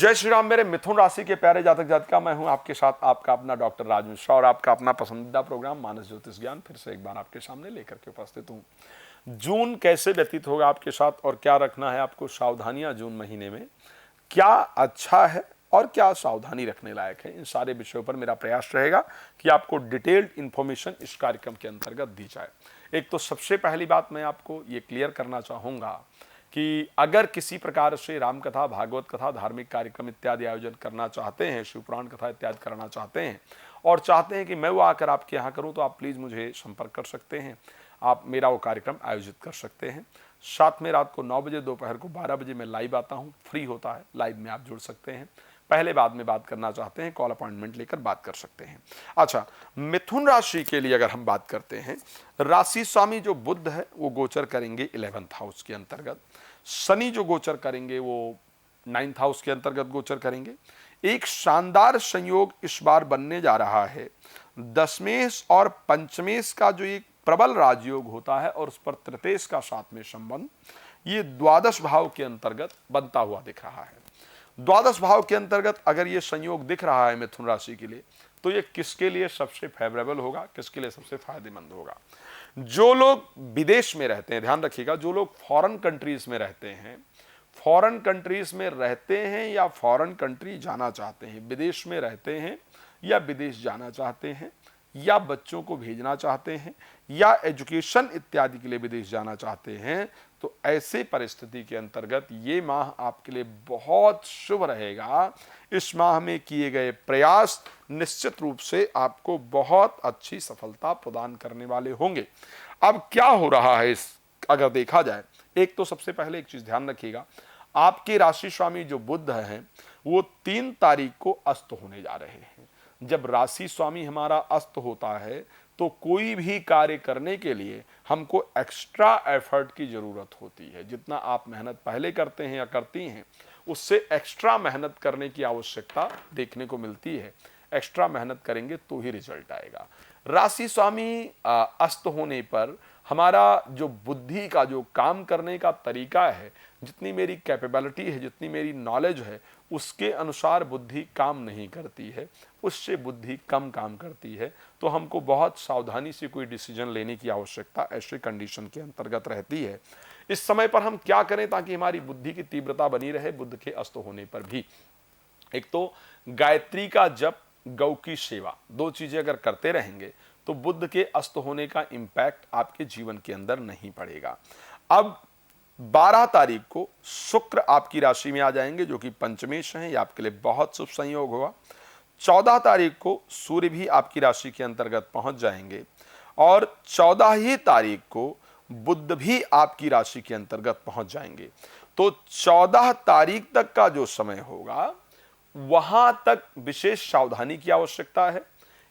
जय श्री राम। मेरे मिथुन राशि के प्यारे जातक जातिका, मैं हूं आपके साथ आपका अपना डॉक्टर राज मिश्रा और आपका अपना पसंदीदा प्रोग्राम मानस ज्योतिष ज्ञान फिर से एक बार आपके सामने लेकर के उपस्थित हूं। जून कैसे व्यतीत होगा आपके साथ और क्या रखना है आपको सावधानियां जून महीने में, क्या अच्छा है और क्या सावधानी रखने लायक है, इन सारे विषयों पर मेरा प्रयास रहेगा कि आपको डिटेल्ड इंफॉर्मेशन इस कार्यक्रम के अंतर्गत दी जाए। एक तो सबसे पहली बात मैं आपको ये क्लियर करना चाहूँगा कि अगर किसी प्रकार से राम कथा, भागवत कथा, धार्मिक कार्यक्रम इत्यादि आयोजन करना चाहते हैं, शिव पुराण कथा इत्यादि कराना चाहते हैं और चाहते हैं कि मैं वो आकर आपके यहाँ करूँ, तो आप प्लीज़ मुझे संपर्क कर सकते हैं। आप मेरा वो कार्यक्रम आयोजित कर सकते हैं। साथ में रात को 9 बजे, दोपहर को 12 बजे मैं लाइव आता हूँ, फ्री होता है, लाइव में आप जुड़ सकते हैं। पहले बाद में बात करना चाहते हैं, कॉल अपॉइंटमेंट लेकर बात कर सकते हैं। अच्छा, मिथुन राशि के लिए अगर हम बात करते हैं, राशि स्वामी जो बुध है वो गोचर करेंगे 11th हाउस के अंतर्गत। शनि जो गोचर करेंगे वो 9th हाउस के अंतर्गत गोचर करेंगे। एक शानदार संयोग इस बार बनने जा रहा है। दशमेश और पंचमेश का जो एक प्रबल राजयोग होता है और उस पर तृतीयेश का साथ में संबंध, ये द्वादश भाव के अंतर्गत बनता हुआ दिख रहा है। द्वादश भाव के अंतर्गत अगर ये संयोग दिख रहा है मिथुन राशि के लिए, तो ये किसके लिए सबसे फेवरेबल होगा, किसके लिए सबसे फायदेमंद होगा? जो लोग विदेश में रहते हैं, ध्यान रखिएगा, जो लोग फॉरेन कंट्रीज में रहते हैं, फॉरेन कंट्रीज में रहते हैं या फॉरेन कंट्री जाना चाहते हैं, विदेश में रहते हैं या विदेश जाना चाहते हैं, या बच्चों को भेजना चाहते हैं या एजुकेशन इत्यादि के लिए विदेश जाना चाहते हैं, तो ऐसे परिस्थिति के अंतर्गत ये माह आपके लिए बहुत शुभ रहेगा। इस माह में किए गए प्रयास निश्चित रूप से आपको बहुत अच्छी सफलता प्रदान करने वाले होंगे। अब क्या हो रहा है इस अगर देखा जाए, एक तो सबसे पहले एक चीज ध्यान रखिएगा, आपके राशि स्वामी जो बुध हैं वो 3 तारीख को अस्त होने जा रहे हैं। जब राशि स्वामी हमारा अस्त होता है तो कोई भी कार्य करने के लिए हमको एक्स्ट्रा एफर्ट की जरूरत होती है। जितना आप मेहनत पहले करते हैं या करती हैं, उससे एक्स्ट्रा मेहनत करने की आवश्यकता देखने को मिलती है। एक्स्ट्रा मेहनत करेंगे तो ही रिजल्ट आएगा। राशि स्वामी अस्त होने पर हमारा जो बुद्धि का जो काम करने का तरीका है, जितनी मेरी कैपेबिलिटी है, जितनी मेरी नॉलेज है, उसके अनुसार बुद्धि काम नहीं करती है, उससे बुद्धि कम काम करती है। तो हमको बहुत सावधानी से कोई डिसीजन लेने की आवश्यकता ऐसे कंडीशन के अंतर्गत रहती है। इस समय पर हम क्या करें ताकि हमारी बुद्धि की तीव्रता बनी रहे बुध के अस्त होने पर भी? एक तो गायत्री का जप, गौ की सेवा, 2 चीजें अगर करते रहेंगे तो बुध के अस्त होने का इंपैक्ट आपके जीवन के अंदर नहीं पड़ेगा। अब 12 तारीख को शुक्र आपकी राशि में आ जाएंगे जो कि पंचमेश हैं, ये आपके लिए बहुत शुभ संयोग होगा। 14 तारीख को सूर्य भी आपकी राशि के अंतर्गत पहुंच जाएंगे और 14 ही तारीख को बुध भी आपकी राशि के अंतर्गत पहुंच जाएंगे। तो 14 तारीख तक का जो समय होगा वहां तक विशेष सावधानी की आवश्यकता है।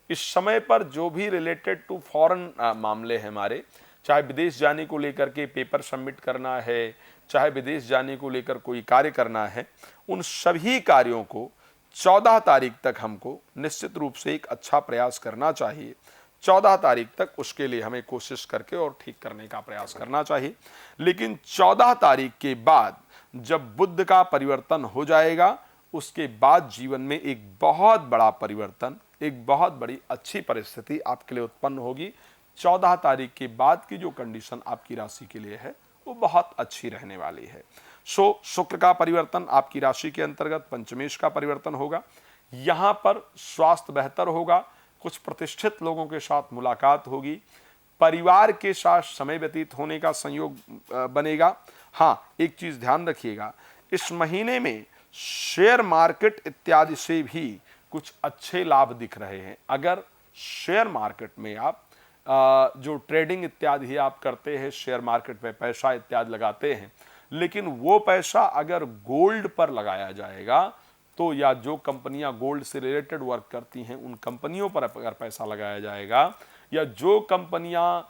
इस समय पर जो भी रिलेटेड टू फॉरेन मामले हैं हमारे, चाहे विदेश जाने को लेकर के पेपर सबमिट करना है, चाहे विदेश जाने को लेकर कोई कार्य करना है, उन सभी कार्यों को 14 तारीख तक हमको निश्चित रूप से एक अच्छा प्रयास करना चाहिए। 14 तारीख तक उसके लिए हमें कोशिश करके और ठीक करने का प्रयास करना चाहिए। लेकिन 14 तारीख के बाद जब बुध का परिवर्तन हो जाएगा, उसके बाद जीवन में एक बहुत बड़ा परिवर्तन, एक बहुत बड़ी अच्छी परिस्थिति आपके लिए उत्पन्न होगी। 14 तारीख के बाद की जो कंडीशन आपकी राशि के लिए है वो बहुत अच्छी रहने वाली है। शुक्र का परिवर्तन आपकी राशि के अंतर्गत पंचमेश का परिवर्तन होगा। यहाँ पर स्वास्थ्य बेहतर होगा, कुछ प्रतिष्ठित लोगों के साथ मुलाकात होगी, परिवार के साथ समय व्यतीत होने का संयोग बनेगा। हाँ, एक चीज ध्यान रखिएगा, इस महीने में शेयर मार्केट इत्यादि से भी कुछ अच्छे लाभ दिख रहे हैं। अगर शेयर मार्केट में आप जो ट्रेडिंग इत्यादि आप करते हैं, शेयर मार्केट में पैसा इत्यादि लगाते हैं, लेकिन वो पैसा अगर गोल्ड पर लगाया जाएगा तो, या जो कंपनियां गोल्ड से रिलेटेड वर्क करती हैं उन कंपनियों पर अगर पैसा लगाया जाएगा, या जो कंपनियां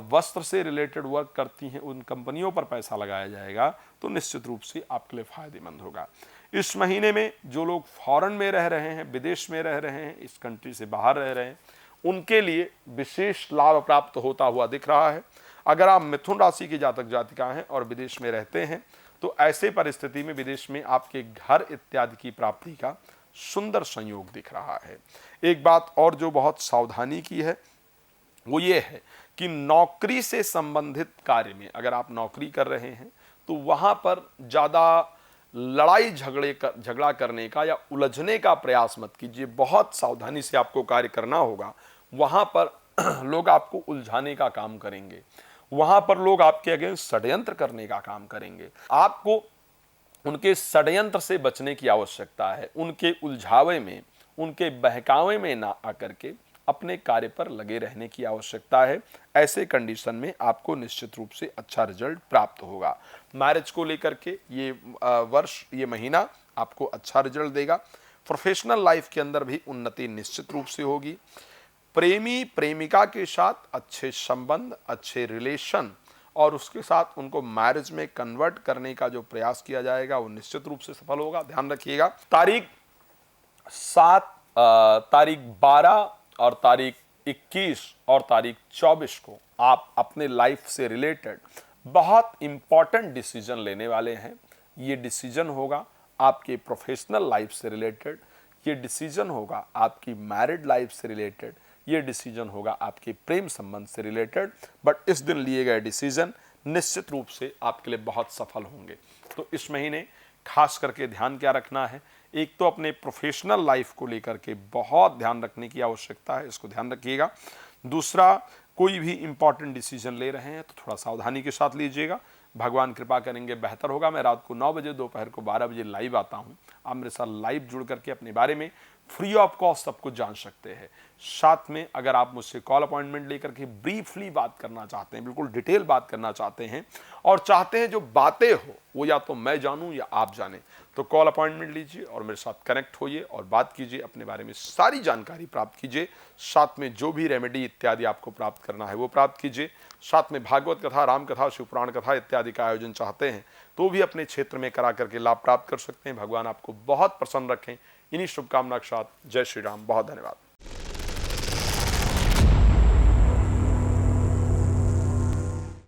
वस्त्र से रिलेटेड वर्क करती हैं उन कंपनियों पर पैसा लगाया जाएगा, तो निश्चित रूप से आपके लिए फायदेमंद होगा। इस महीने में जो लोग फॉरेन में रह रहे हैं, विदेश में रह रहे हैं, इस कंट्री से बाहर रह रहे हैं, उनके लिए विशेष लाभ प्राप्त होता हुआ दिख रहा है। अगर आप मिथुन राशि के जातक जातिका हैं और विदेश में रहते हैं तो ऐसे परिस्थिति में विदेश में आपके घर इत्यादि की प्राप्ति का सुंदर संयोग दिख रहा है। एक बात और जो बहुत सावधानी की है वो ये है कि नौकरी से संबंधित कार्य में अगर आप नौकरी कर रहे हैं तो वहां पर ज़्यादा लड़ाई झगड़ा करने का या उलझने का प्रयास मत कीजिए। बहुत सावधानी से आपको कार्य करना होगा। वहां पर लोग आपको उलझाने का काम करेंगे, वहां पर लोग आपके अगेंस्ट षड्यंत्र करने का काम करेंगे। आपको उनके षड्यंत्र से बचने की आवश्यकता है। उनके उलझावे में, उनके बहकावे में ना आकर के अपने कार्य पर लगे रहने की आवश्यकता है। ऐसे कंडीशन में आपको निश्चित रूप से अच्छा रिजल्ट प्राप्त होगा। मैरिज को लेकर के ये वर्ष, ये महीना आपको अच्छा रिजल्ट देगा। प्रोफेशनल लाइफ के अंदर भी उन्नति निश्चित रूप से होगी। प्रेमी प्रेमिका के साथ अच्छे संबंध, अच्छे रिलेशन और उसके साथ उनको मैरिज में कन्वर्ट करने का जो प्रयास किया जाएगा वो निश्चित रूप से सफल होगा। ध्यान रखिएगा, तारीख 7, तारीख 12 और तारीख 21 और तारीख 24 को आप अपने लाइफ से रिलेटेड बहुत इंपॉर्टेंट डिसीजन लेने वाले हैं। ये डिसीजन होगा आपके प्रोफेशनल लाइफ से रिलेटेड, ये डिसीजन होगा आपकी मैरिड लाइफ से रिलेटेड, ये डिसीजन होगा आपके प्रेम संबंध से रिलेटेड। बट इस दिन लिए गए डिसीजन निश्चित रूप से आपके लिए बहुत सफल होंगे। तो इस महीने खास करके ध्यान क्या रखना है, एक तो अपने प्रोफेशनल लाइफ को लेकर के बहुत ध्यान रखने की आवश्यकता है, इसको ध्यान रखिएगा। दूसरा, कोई भी इंपॉर्टेंट डिसीजन ले रहे हैं तो थोड़ा सावधानी के साथ लीजिएगा। भगवान कृपा करेंगे बेहतर होगा। मैं रात को 9 बजे, दोपहर को 12 बजे लाइव आता हूं। आप मेरे साथ लाइव जुड़ करके अपने बारे में फ्री ऑफ कॉस्ट सब कुछ जान सकते हैं। साथ में अगर आप मुझसे कॉल अपॉइंटमेंट लेकर के ब्रीफली बात करना चाहते हैं, बिल्कुल डिटेल बात करना चाहते हैं और चाहते हैं जो बातें हो वो या तो मैं जानूं या आप जानें, तो कॉल अपॉइंटमेंट लीजिए और मेरे साथ कनेक्ट होइए और बात कीजिए, अपने बारे में सारी जानकारी प्राप्त कीजिए। साथ में जो भी रेमेडी इत्यादि आपको प्राप्त करना है वो प्राप्त कीजिए। साथ में भागवत कथा, राम कथा, शिवपुराण कथा इत्यादि का आयोजन चाहते हैं तो भी अपने क्षेत्र में करा करके लाभ प्राप्त कर सकते हैं। भगवान आपको बहुत प्रसन्न रखें। इन्हीं शुभकामना के साथ जय श्री राम। बहुत धन्यवाद।